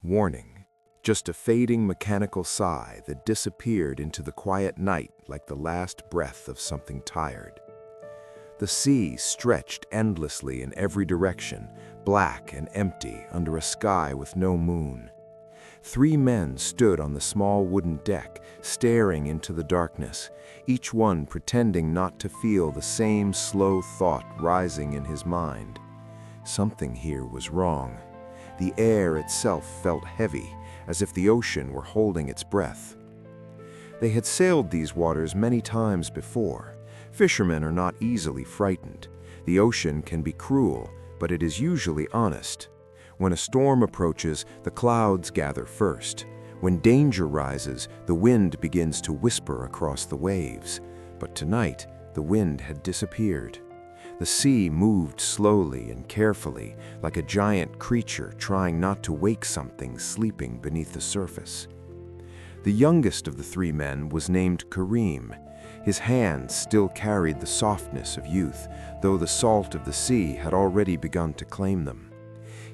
Warning, just a fading mechanical sigh that disappeared into the quiet night like the last breath of something tired. The sea stretched endlessly in every direction, black and empty under a sky with no moon. Three men stood on the small wooden deck, staring into the darkness, each one pretending not to feel the same slow thought rising in his mind. Something here was wrong. The air itself felt heavy, as if the ocean were holding its breath. They had sailed these waters many times before. Fishermen are not easily frightened. The ocean can be cruel, but it is usually honest. When a storm approaches, the clouds gather first. When danger rises, the wind begins to whisper across the waves. But tonight, the wind had disappeared. The sea moved slowly and carefully, like a giant creature trying not to wake something sleeping beneath the surface. The youngest of the three men was named Kareem. His hands still carried the softness of youth, though the salt of the sea had already begun to claim them.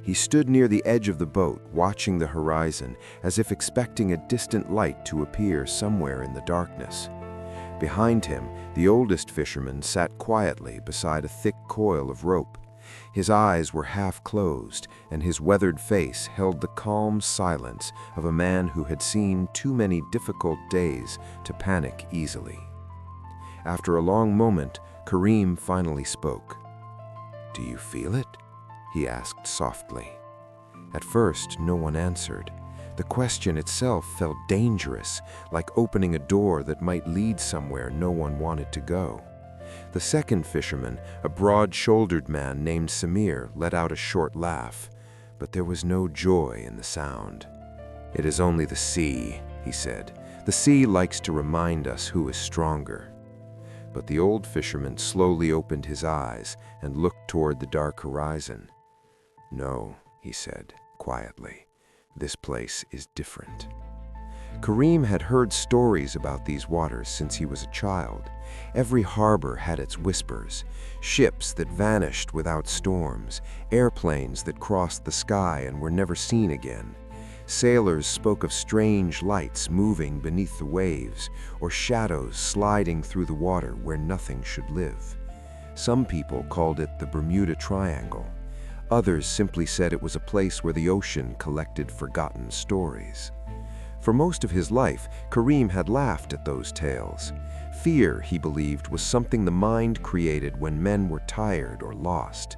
He stood near the edge of the boat, watching the horizon, as if expecting a distant light to appear somewhere in the darkness. Behind him, the oldest fisherman sat quietly beside a thick coil of rope. His eyes were half closed, and his weathered face held the calm silence of a man who had seen too many difficult days to panic easily. After a long moment, Kareem finally spoke. "Do you feel it?" he asked softly. At first, no one answered. The question itself felt dangerous, like opening a door that might lead somewhere no one wanted to go. The second fisherman, a broad-shouldered man named Samir, let out a short laugh, but there was no joy in the sound. "It is only the sea," he said. "The sea likes to remind us who is stronger." But the old fisherman slowly opened his eyes and looked toward the dark horizon. "No," he said quietly. "This place is different." Kareem had heard stories about these waters since he was a child. Every harbor had its whispers, ships that vanished without storms, airplanes that crossed the sky and were never seen again. Sailors spoke of strange lights moving beneath the waves, or shadows sliding through the water where nothing should live. Some people called it the Bermuda Triangle. Others simply said it was a place where the ocean collected forgotten stories. For most of his life, Kareem had laughed at those tales. Fear, he believed, was something the mind created when men were tired or lost.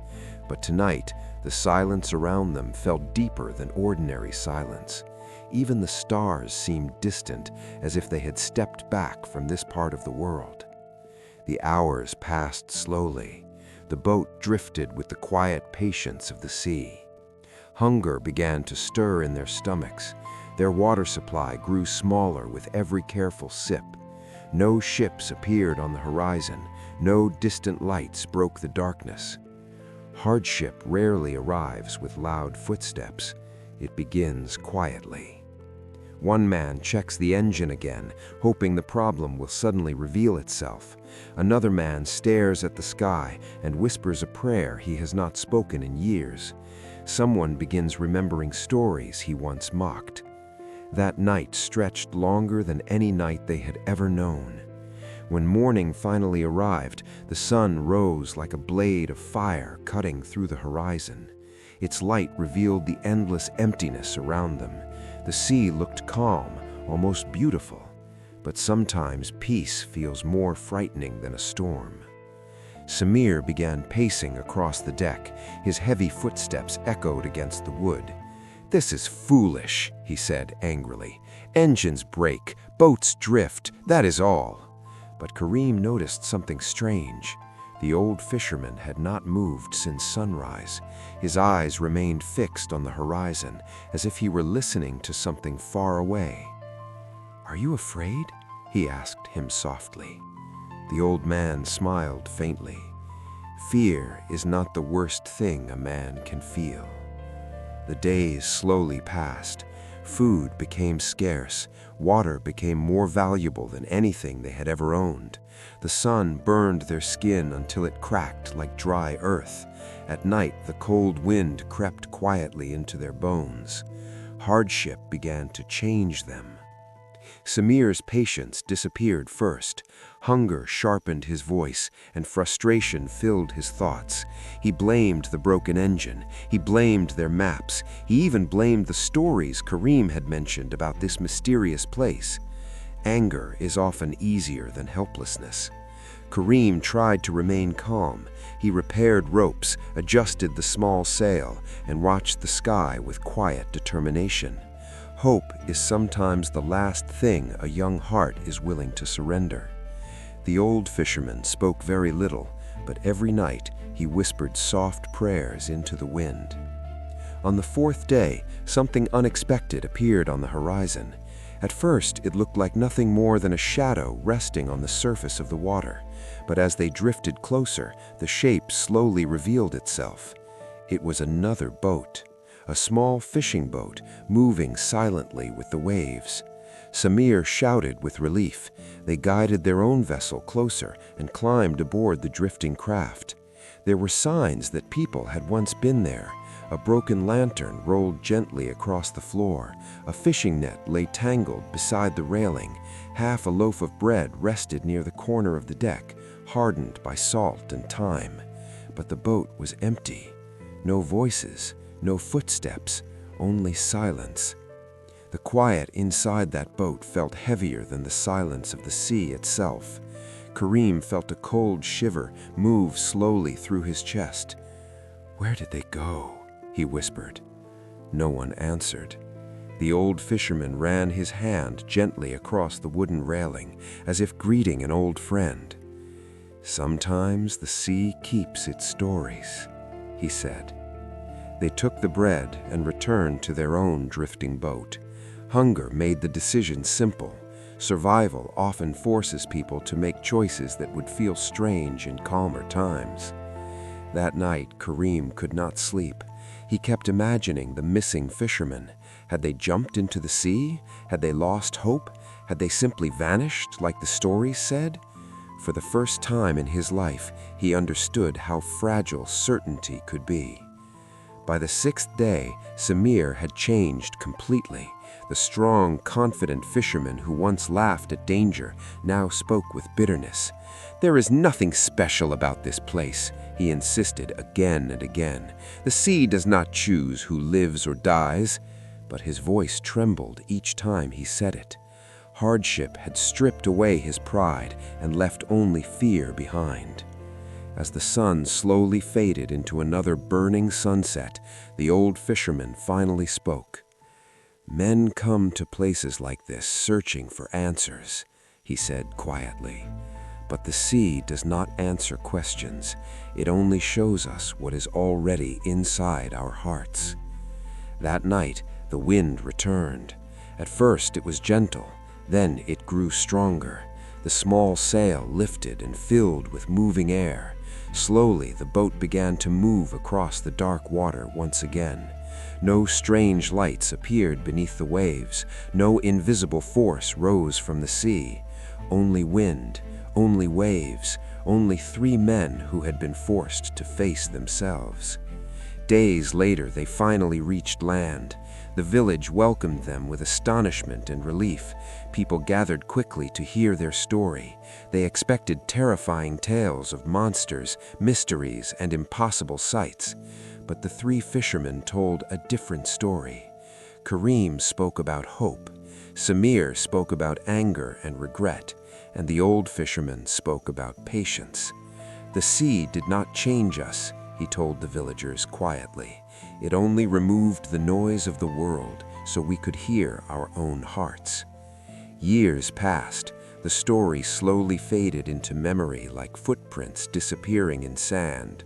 But tonight, the silence around them felt deeper than ordinary silence. Even the stars seemed distant, as if they had stepped back from this part of the world. The hours passed slowly. The boat drifted with the quiet patience of the sea. Hunger began to stir in their stomachs. Their water supply grew smaller with every careful sip. No ships appeared on the horizon. No distant lights broke the darkness. Hardship rarely arrives with loud footsteps. It begins quietly. One man checks the engine again, hoping the problem will suddenly reveal itself. Another man stares at the sky and whispers a prayer he has not spoken in years. Someone begins remembering stories he once mocked. That night stretched longer than any night they had ever known. When morning finally arrived, the sun rose like a blade of fire cutting through the horizon. Its light revealed the endless emptiness around them. The sea looked calm, almost beautiful, but sometimes peace feels more frightening than a storm. Samir began pacing across the deck. His heavy footsteps echoed against the wood. "This is foolish," he said angrily. "Engines break, boats drift, that is all." But Kareem noticed something strange. The old fisherman had not moved since sunrise. His eyes remained fixed on the horizon, as if he were listening to something far away. "Are you afraid?" he asked him softly. The old man smiled faintly. "Fear is not the worst thing a man can feel." The days slowly passed. Food became scarce. Water became more valuable than anything they had ever owned. The sun burned their skin until it cracked like dry earth. At night, the cold wind crept quietly into their bones. hardship began to change them. Samir's patience disappeared first. Hunger sharpened his voice, and frustration filled his thoughts. He blamed the broken engine. He blamed their maps. He even blamed the stories Karim had mentioned about this mysterious place. Anger is often easier than helplessness. Karim tried to remain calm. He repaired ropes, adjusted the small sail, and watched the sky with quiet determination. Hope is sometimes the last thing a young heart is willing to surrender. The old fisherman spoke very little, but every night he whispered soft prayers into the wind. On the fourth day, something unexpected appeared on the horizon. At first, it looked like nothing more than a shadow resting on the surface of the water, but as they drifted closer, the shape slowly revealed itself. It was another boat. A small fishing boat, moving silently with the waves. Samir shouted with relief. They guided their own vessel closer and climbed aboard the drifting craft. There were signs that people had once been there. A broken lantern rolled gently across the floor. A fishing net lay tangled beside the railing. Half a loaf of bread rested near the corner of the deck, hardened by salt and time. But the boat was empty. No voices. No footsteps, only silence. The quiet inside that boat felt heavier than the silence of the sea itself. Karim felt a cold shiver move slowly through his chest. "Where did they go?" he whispered. No one answered. The old fisherman ran his hand gently across the wooden railing, as if greeting an old friend. "Sometimes the sea keeps its stories," he said. They took the bread and returned to their own drifting boat. Hunger made the decision simple. Survival often forces people to make choices that would feel strange in calmer times. That night, Karim could not sleep. He kept imagining the missing fishermen. Had they jumped into the sea? Had they lost hope? Had they simply vanished, like the stories said? For the first time in his life, he understood how fragile certainty could be. By the sixth day, Samir had changed completely. The strong, confident fisherman who once laughed at danger now spoke with bitterness. "There is nothing special about this place," he insisted again and again. "The sea does not choose who lives or dies." But his voice trembled each time he said it. Hardship had stripped away his pride and left only fear behind. As the sun slowly faded into another burning sunset, the old fisherman finally spoke. "Men come to places like this searching for answers," he said quietly. "But the sea does not answer questions. It only shows us what is already inside our hearts." That night, the wind returned. At first it was gentle, then it grew stronger. The small sail lifted and filled with moving air. Slowly, the boat began to move across the dark water once again. No strange lights appeared beneath the waves. No invisible force rose from the sea. Only wind, only waves, only three men who had been forced to face themselves. Days later, they finally reached land. The village welcomed them with astonishment and relief. People gathered quickly to hear their story. They expected terrifying tales of monsters, mysteries, and impossible sights. But the three fishermen told a different story. Karim spoke about hope. Samir spoke about anger and regret. And the old fisherman spoke about patience. "The sea did not change us," he told the villagers quietly. "It only removed the noise of the world so we could hear our own hearts." Years passed. The story slowly faded into memory like footprints disappearing in sand.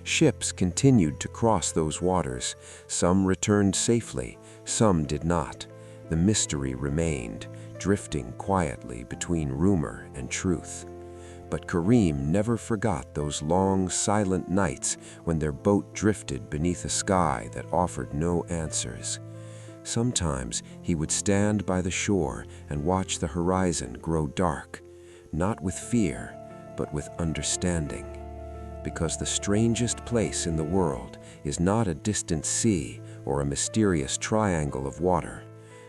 Ships continued to cross those waters. Some returned safely, some did not. The mystery remained, drifting quietly between rumor and truth. But Karim never forgot those long, silent nights when their boat drifted beneath a sky that offered no answers. Sometimes he would stand by the shore and watch the horizon grow dark, not with fear, but with understanding. Because the strangest place in the world is not a distant sea or a mysterious triangle of water.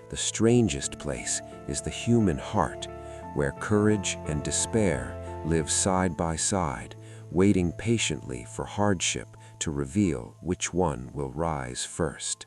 The strangest place is the human heart, where courage and despair live side by side, waiting patiently for hardship to reveal which one will rise first.